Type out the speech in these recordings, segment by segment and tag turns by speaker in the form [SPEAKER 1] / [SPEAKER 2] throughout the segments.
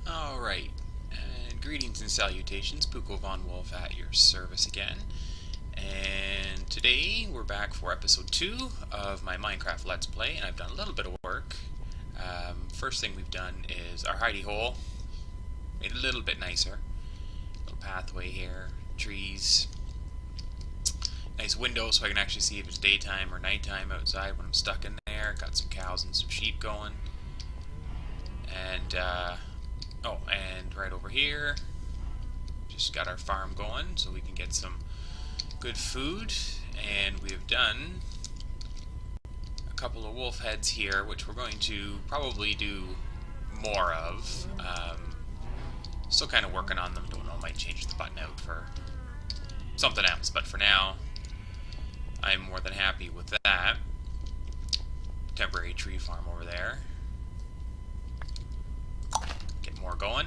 [SPEAKER 1] Alright, and greetings and salutations, Pooko von Wulfe at your service again. And today we're back for episode 2 of my Minecraft Let's Play, and I've done a little bit of work. First thing we've done is our hidey hole. Made it a little bit nicer. Little pathway here, trees. Nice window so I can actually see if it's daytime or nighttime outside when I'm stuck in there. Got some cows and some sheep going. And, oh, and right over here, just got our farm going so we can get some good food. And we have done a couple of wolf heads here, which we're going to probably do more of. Still kind of working on them. Don't know, might change the button out for something else. But for now, I'm more than happy with that. Temporary tree farm over there. Get more going.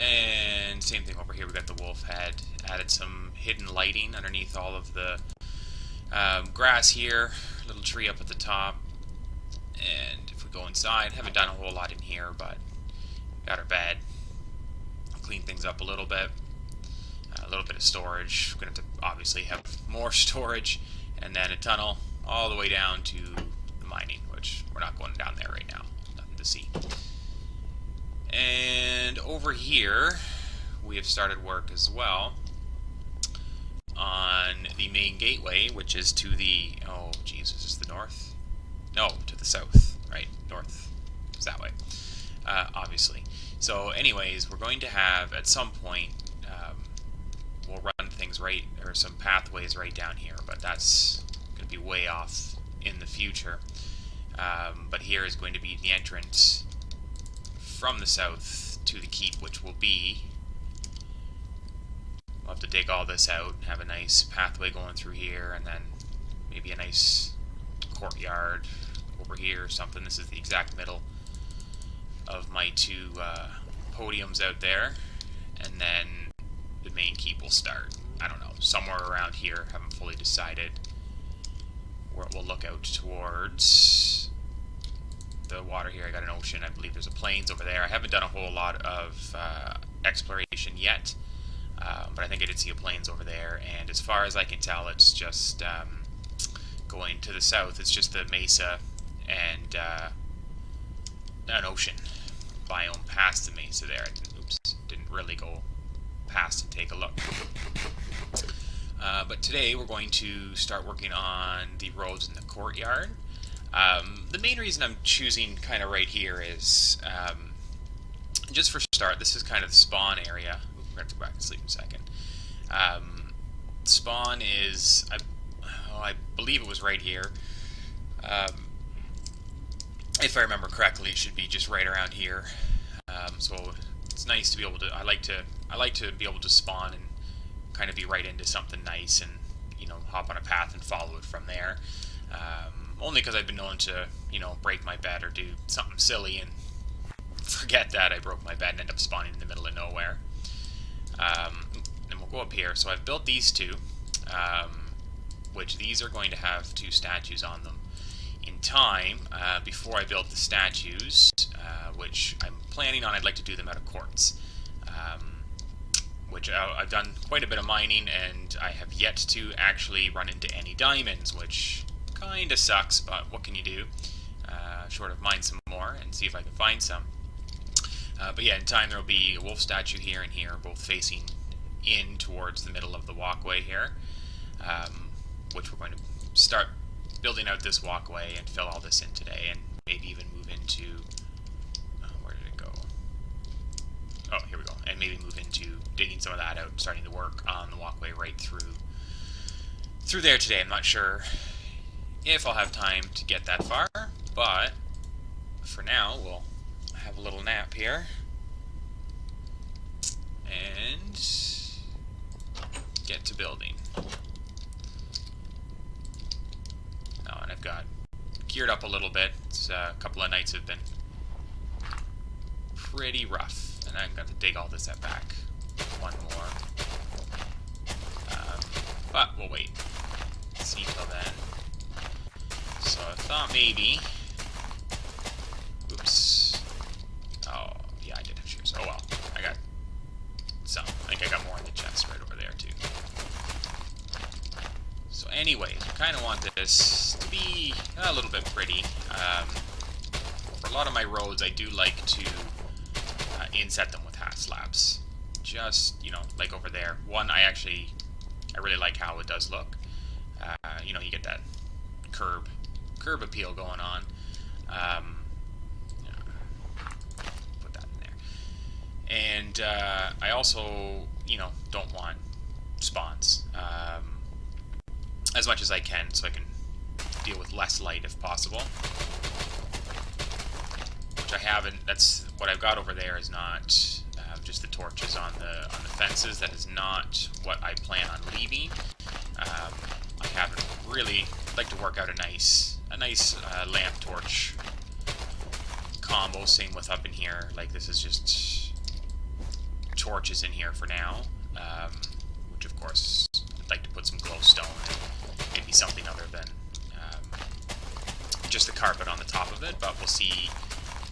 [SPEAKER 1] And same thing over here. We got the wolf head. Added some hidden lighting underneath all of the grass here. Little tree up at the top. And if we go inside, haven't done a whole lot in here, but got our bed. Clean things up a little bit. A little bit of storage. We're going to have to obviously have more storage. And then a tunnel all the way down to the mining, which we're not going down there right now. Nothing to see. And over here, we have started work as well on the main gateway, which is to the, oh Jesus, is this the north? No, to the south, right? North is that way, obviously. So anyways, we're going to have, at some point, we'll run things right, or some pathways right down here, but that's going to be way off in the future. But here is going to be the entrance from the south to the keep, which will be, we'll have to dig all this out and have a nice pathway going through here, and then maybe a nice courtyard over here or something. This is the exact middle of my two podiums out there, and then the main keep will start, I don't know, somewhere around here. Haven't fully decided where it will look out towards the water here. I got an ocean. I believe there's a plains over there. I haven't done a whole lot of exploration yet, but I think I did see a plains over there, and as far as I can tell, it's just going to the south. It's just the mesa and an ocean biome past the mesa there. Didn't really go past and take a look. But today we're going to start working on the roads in the courtyard. The main reason I'm choosing kind of right here is, just for start, this is kind of the spawn area. We're going to go back and sleep in a second. Spawn is, I believe it was right here. If I remember correctly, it should be just right around here. So it's nice to be able to, I like to be able to spawn and kind of be right into something nice and, you know, hop on a path and follow it from there. Only because I've been known to, you know, break my bed or do something silly and forget that I broke my bed and end up spawning in the middle of nowhere. And we'll go up here. So I've built these two, which these are going to have two statues on them. In time, before I build the statues, which I'm planning on, I'd like to do them out of quartz. Which I've done quite a bit of mining, and I have yet to actually run into any diamonds, which kinda sucks, but what can you do? Short of mine some more and see if I can find some. But yeah, in time there will be a wolf statue here and here, both facing in towards the middle of the walkway here, which we're going to start building out this walkway and fill all this in today, and maybe even move into, where did it go? Oh, here we go. And maybe move into digging some of that out and starting to work on the walkway right through there today. I'm not sure if I'll have time to get that far, but for now we'll have a little nap here and get to building. Oh, and I've got geared up a little bit. It's, a couple of nights have been pretty rough, and I'm going to dig all this back one more. But we'll wait. See till then. So I thought maybe... Oops. Oh. anyways, we kind of want this to be a little bit pretty. For a lot of my roads, I do like to inset them with hat slabs. Just, you know, like over there. One, I really like how it does look. You know, you get that curb appeal going on. Put that in there. And I also, you know, don't want spawns as much as I can, so I can deal with less light if possible. Which I haven't. That's what I've got over there is not just the torches on the fences. That is not what I plan on leaving. I haven't really like to work out a nice lamp torch combo. Same with up in here. Like this is just torches in here for now. Which of course I'd like to put some glowstone and maybe something other than just the carpet on the top of it. But we'll see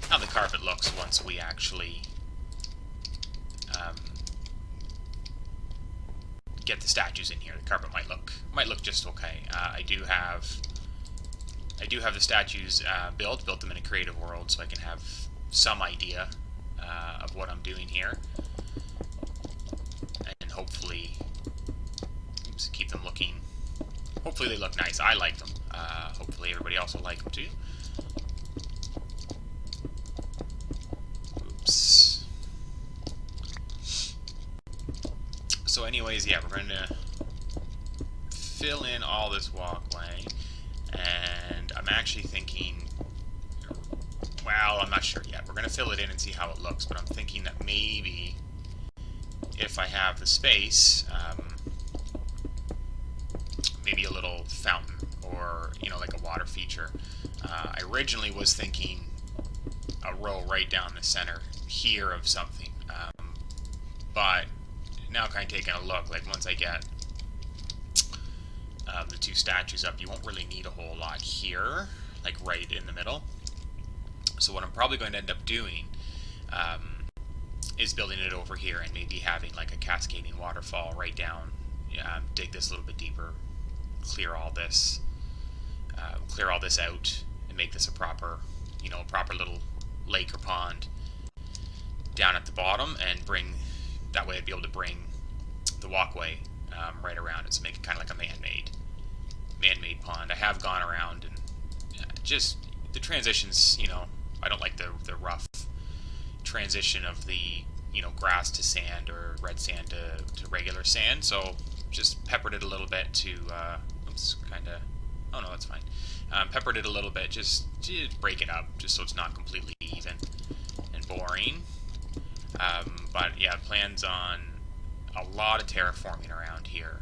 [SPEAKER 1] how the carpet looks once we actually get the statues in here. The carpet might look just okay. I do have the statues built them in a creative world, so I can have some idea of what I'm doing here, and hopefully, keep them looking. Hopefully they look nice. I like them. Hopefully everybody else will like them too. Oops. So anyways, yeah, we're going to fill in all this walkway, and I'm actually thinking, well, I'm not sure yet. We're going to fill it in and see how it looks, but I'm thinking that maybe if I have the space, maybe a little fountain or, you know, like a water feature. I originally was thinking a row right down the center here of something, but now kind of taking a look, like once I get the two statues up, you won't really need a whole lot here, like right in the middle. So what I'm probably going to end up doing is building it over here and maybe having like a cascading waterfall right down, dig this a little bit deeper, clear all this out, and make this a proper, you know, proper little lake or pond down at the bottom, and that way I'd be able to bring the walkway right around it, so make it kind of like a man-made pond. I have gone around and just the transitions, you know, I don't like the rough transition of the, you know, grass to sand or red sand to regular sand, so just peppered it a little bit to, oh no, that's fine. Peppered it a little bit just to break it up, just so it's not completely even and boring. But yeah, plans on a lot of terraforming around here.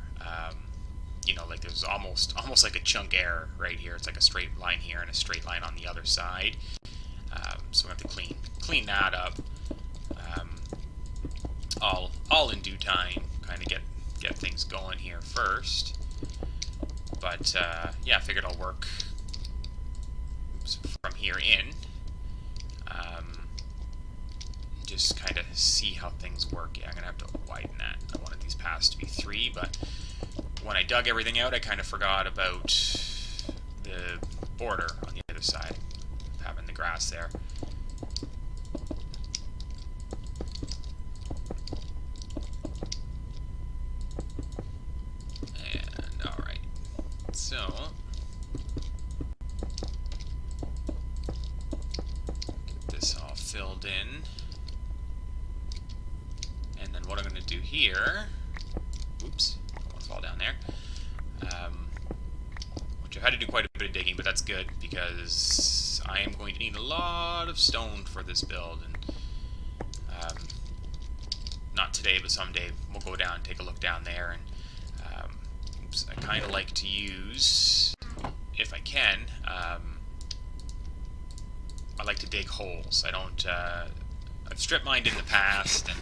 [SPEAKER 1] You know, like there's almost like a chunk error right here. It's like a straight line here and a straight line on the other side. So we have to clean that up. All in due time. Kind of get things going here first. But yeah, I figured I'll work from here in. Just kind of see how things work. Yeah, I'm gonna have to widen that. I wanted these paths to be 3, but when I dug everything out, I kind of forgot about the border on the other side, having the grass there. And alright, so get this all filled in. And then what I'm going to do here, oops, I don't want to fall down there, which I've had to do quite a bit of digging, but that's good because I am going to need a lot of stone for this build, and not today, but someday we'll go down and take a look down there, and oops, I kind of like to use, if I can, I like to dig holes. I don't, I've strip mined in the past, and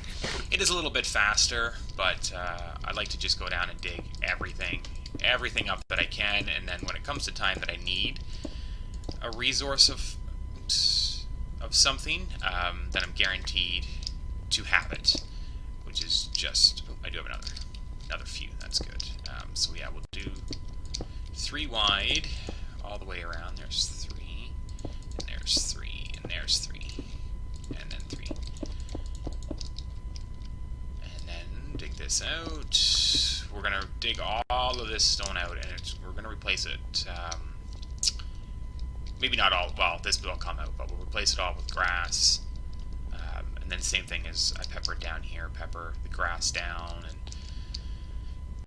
[SPEAKER 1] it is a little bit faster, but I like to just go down and dig everything up that I can, and then when it comes to time that I need a resource of something, then I'm guaranteed to have it, which is just, oh, I do have another few, that's good. So yeah, we'll do 3 wide all the way around. There's 3, and there's 3, and there's 3, and then 3. And then dig this out. We're going to dig all of this stone out, and we're going to replace it. Maybe not all, well, this will come out, but we'll replace it all with grass. And then same thing as I peppered down here, pepper the grass down, and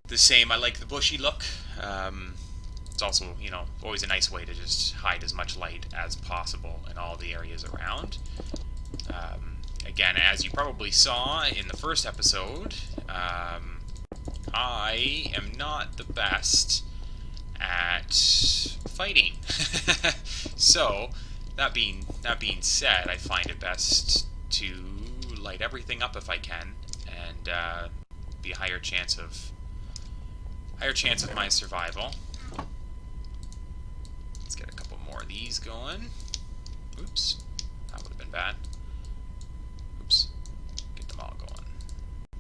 [SPEAKER 1] the same, I like the bushy look. It's also, you know, always a nice way to just hide as much light as possible in all the areas around. Again, as you probably saw in the first episode, I am not the best at fighting. So, that being said, I find it best to light everything up if I can, and be a higher chance of my survival. Let's get a couple more of these going. Oops, that would have been bad. Oops, get them all going.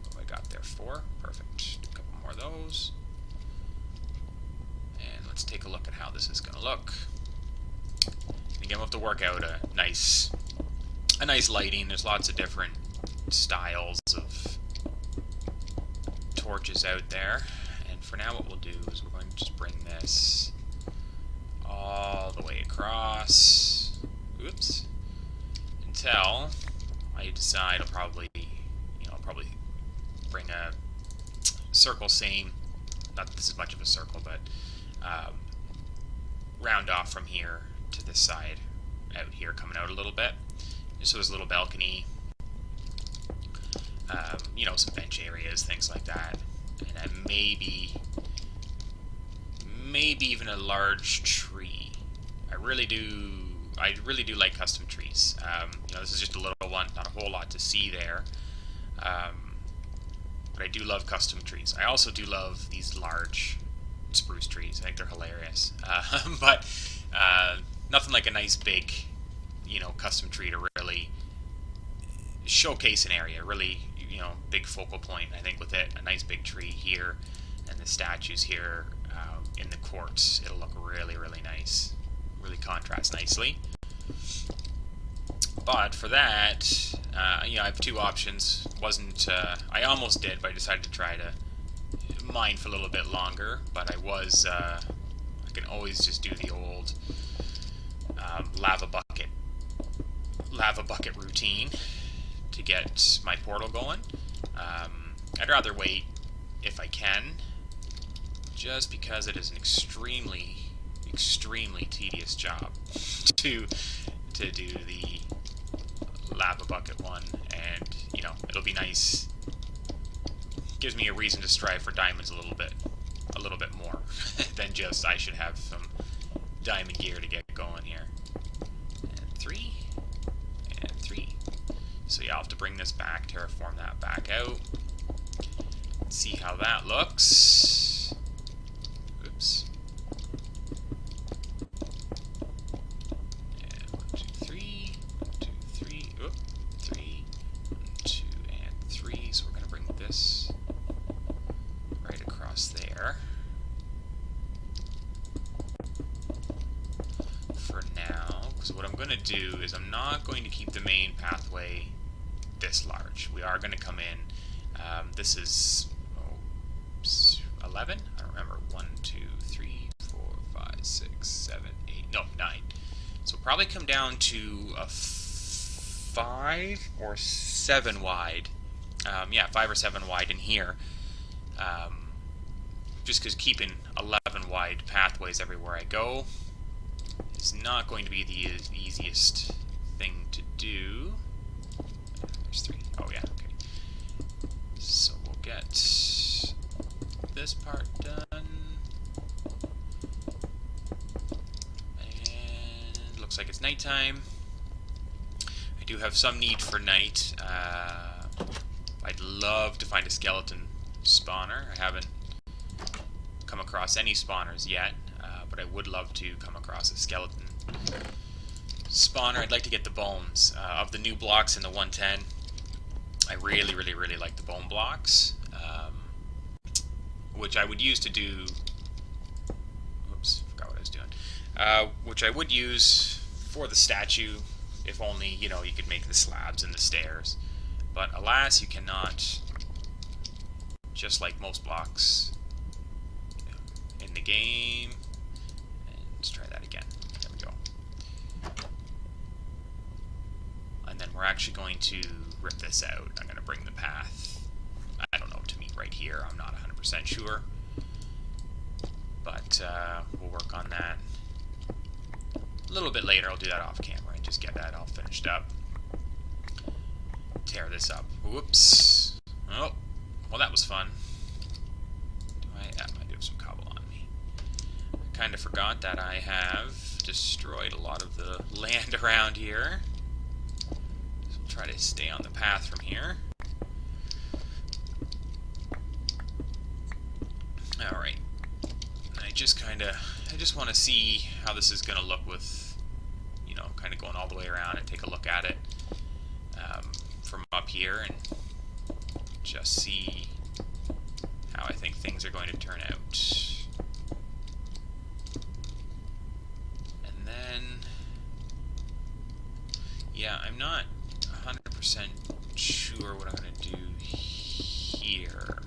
[SPEAKER 1] What have I got there? 4, perfect. A couple more of those. And let's take a look at how this is going to look. Again, we'll have to work out a nice lighting. There's lots of different styles of torches out there. And for now, what we'll do is we're going to just bring this all the way across. Oops. Until I decide I'll probably bring a circle same. Not that this is much of a circle, but round off from here to this side, out here, coming out a little bit. Just so there's a little balcony, you know, some bench areas, things like that, and then maybe even a large tree. I really do like custom trees. You know, this is just a little one, not a whole lot to see there, but I do love custom trees. I also do love these large spruce trees. I think they're hilarious, but nothing like a nice big, you know, custom tree to really showcase an area, really, you know, big focal point. I think with it, a nice big tree here, and the statues here in the courts, it'll look really, really nice, really contrast nicely. But for that, you know, I have 2 options. I almost did, but I decided to try to mine for a little bit longer. But I can always just do the old lava bucket routine to get my portal going. I'd rather wait if I can, just because it is an extremely tedious job to do the lava bucket one, and you know, it'll be nice. Gives me a reason to strive for diamonds a little bit more than just I should have some diamond gear to get going here. And 3, and 3. So yeah, I'll have to bring this back, terraform that back out, see how that looks. Oops. And 1, 2, 3, 1, 2, 3, oop, 3, 1, 2, and 3. So we're gonna bring this right across there. For now, because what I'm going to do is I'm not going to keep the main pathway this large. We are going to come in. This is 11? I don't remember. 1, 2, 3, 4, 5, 6, 7, 8. No, 9. So we'll probably come down to a 5 or 7 wide. Yeah, 5 or 7 wide in here. Just because keeping 11 wide pathways everywhere I go is not going to be the easiest thing to do. There's 3. Oh yeah, okay. So we'll get this part done. And looks like it's nighttime. I do have some need for night. I'd love to find a skeleton spawner. I haven't come across any spawners yet, but I would love to come across a skeleton spawner. I'd like to get the bones of the new blocks in the 110. I really like the bone blocks, which I would use to do. Oops. which I would use for the statue, if only, you know, you could make the slabs and the stairs. But alas, you cannot, just like most blocks in the game. And let's try that again. There we go. And then we're actually going to rip this out. I'm going to bring the path, I don't know, to meet right here. I'm not 100% sure. But we'll work on that a little bit later. I'll do that off camera and just get that all finished up. Tear this up. Whoops. Oh, well, that was fun. I do have some cobble on me. I kind of forgot that I have destroyed a lot of the land around here. So we'll try to stay on the path from here. Alright. I just want to see how this is going to look with, you know, kind of going all the way around and take a look at it from up here and just see how I think things are going to turn out. And then, yeah, I'm not 100% sure what I'm going to do here.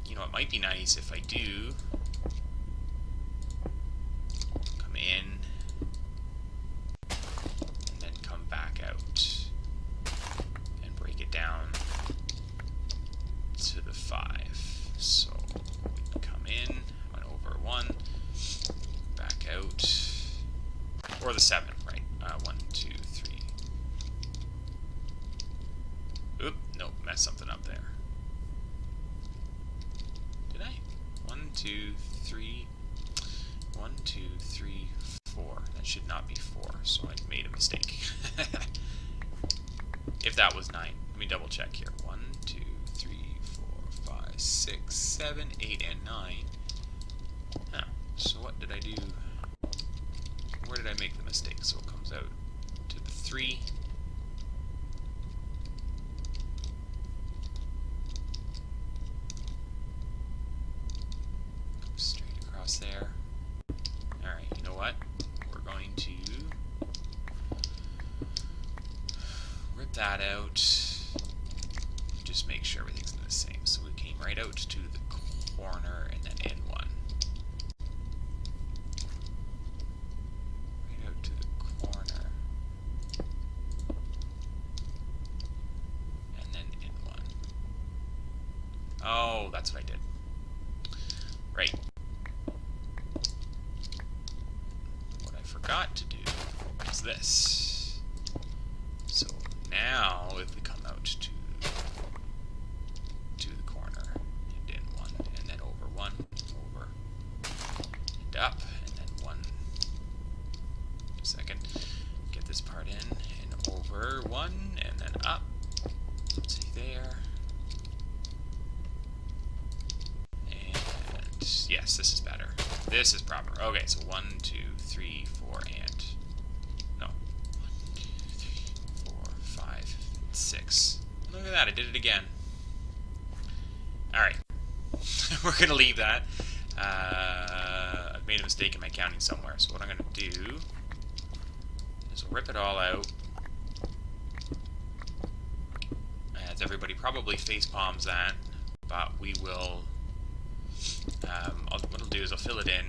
[SPEAKER 1] You know, it might be nice if I do come in and then come back out and break it down to the 5. So we come in, went over 1, back out, or the 7, right? 1, 2, 3. Oop, nope, messed something up there. 1, 2, 3. 1, 2, 3, 4. That should not be 4, so I made a mistake. If that was 9, let me double check here. 1, 2, 3, 4, 5, 6, 7, 8, and 9. Huh. So what did I do? Where did I make the mistake? So it comes out to the 3. There. Alright, you know what? We're going to rip that out. Just make sure everything's the same. So we came right out to the corner and then in 1. Right out to the corner. And then in 1. Oh, that's what I did. Right. Forgot to do is this. So now if we come out to the corner and in 1 and then over 1, over and up and then 1. A second. Get this part in and over 1 and then up. Let's see there. And yes, this is better. This is proper. Okay, so 1, 2, 3, 4, and no. 1, 2, 3, 4, 5, 6. Look at that, I did it again. Alright. We're gonna leave that. I've made a mistake in my counting somewhere, so what I'm gonna do is rip it all out. As everybody probably face palms that, but we will what I'll do is I'll fill it in,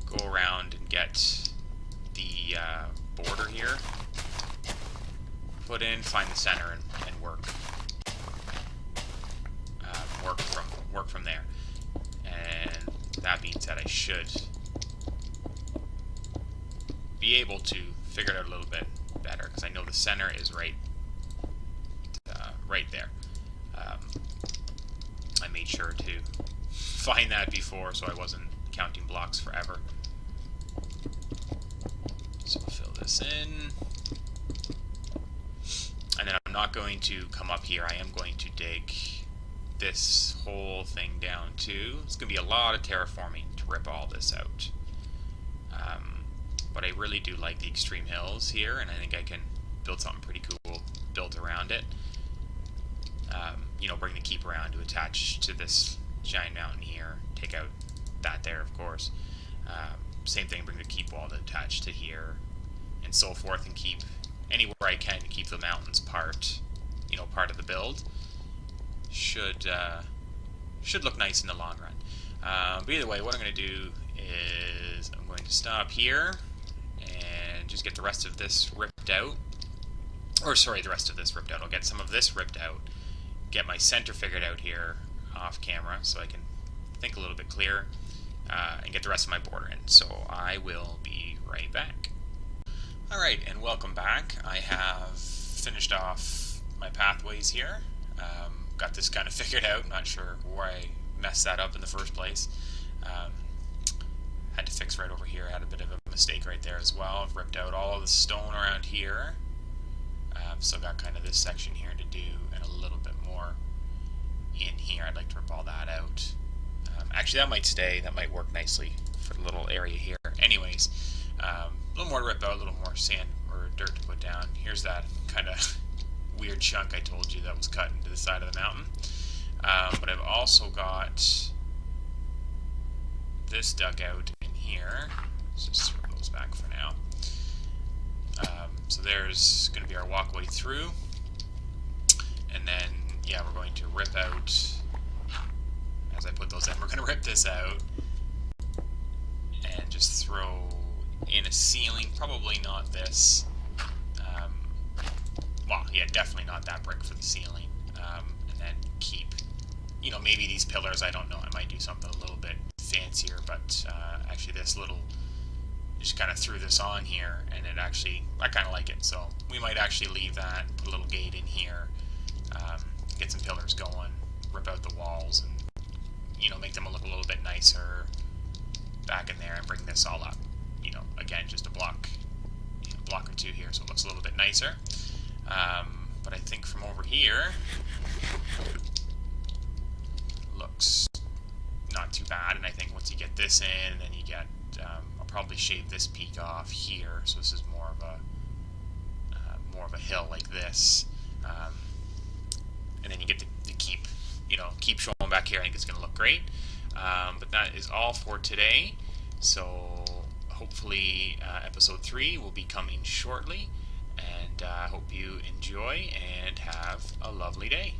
[SPEAKER 1] go around and get the border here, put in, find the center, and work from there. And that being said, I should be able to figure it out a little bit better because I know the center is right there. I made sure to find that before so I wasn't counting blocks forever. So we'll fill this in. And then I'm not going to come up here. I am going to dig this whole thing down too. It's going to be a lot of terraforming to rip all this out. But I really do like the extreme hills here, and I think I can build something pretty cool built around it. You know, bring the keep around to attach to this giant mountain here, take out that there, of course. Same thing, bring the keep wall to attach to here, and so forth, and keep anywhere I can to keep the mountains part of the build. Should look nice in the long run. But either way, what I'm going to do is I'm going to stop here and just get the rest of this ripped out. Or sorry, the rest of this ripped out. I'll get some of this ripped out, get my center figured out here off camera so I can think a little bit clearer, and get the rest of my border in. So I will be right back. Alright, and welcome back. I have finished off my pathways here. Got this kind of figured out. Not sure where I messed that up in the first place. Had to fix right over here. Had a bit of a mistake right there as well. I've ripped out all of the stone around here. Still got kind of this section here to do, and a little bit more in here. I'd like to rip all that out. Actually, that might stay. That might work nicely for the little area here. Anyways, a little more to rip out, a little more sand or dirt to put down. Here's that kind of weird chunk I told you that was cut into the side of the mountain. But I've also got this dug out in here. Let's just throw those back for now. So there's going to be our walkway through. And then, yeah, we're going to rip out, as I put those in, we're going to rip this out and just throw in a ceiling. Probably not this. Well, yeah, definitely not that brick for the ceiling. And then keep, maybe these pillars, I don't know. I might do something a little bit fancier, but actually this little, just kind of threw this on here, and it actually, I kind of like it. So we might actually leave that, put a little gate in here, get some pillars going, rip out the walls, and, make them look a little bit nicer back in there, and bring this all up. Again, just a block, block or two here, so it looks a little bit nicer. But I think from over here, looks not too bad. And I think once you get this in, then you get, I'll probably shave this peak off here, so this is more of a hill like this. And then you get to keep showing back here. I think it's going to look great. But that is all for today. So hopefully episode 3 will be coming shortly. And I hope you enjoy and have a lovely day.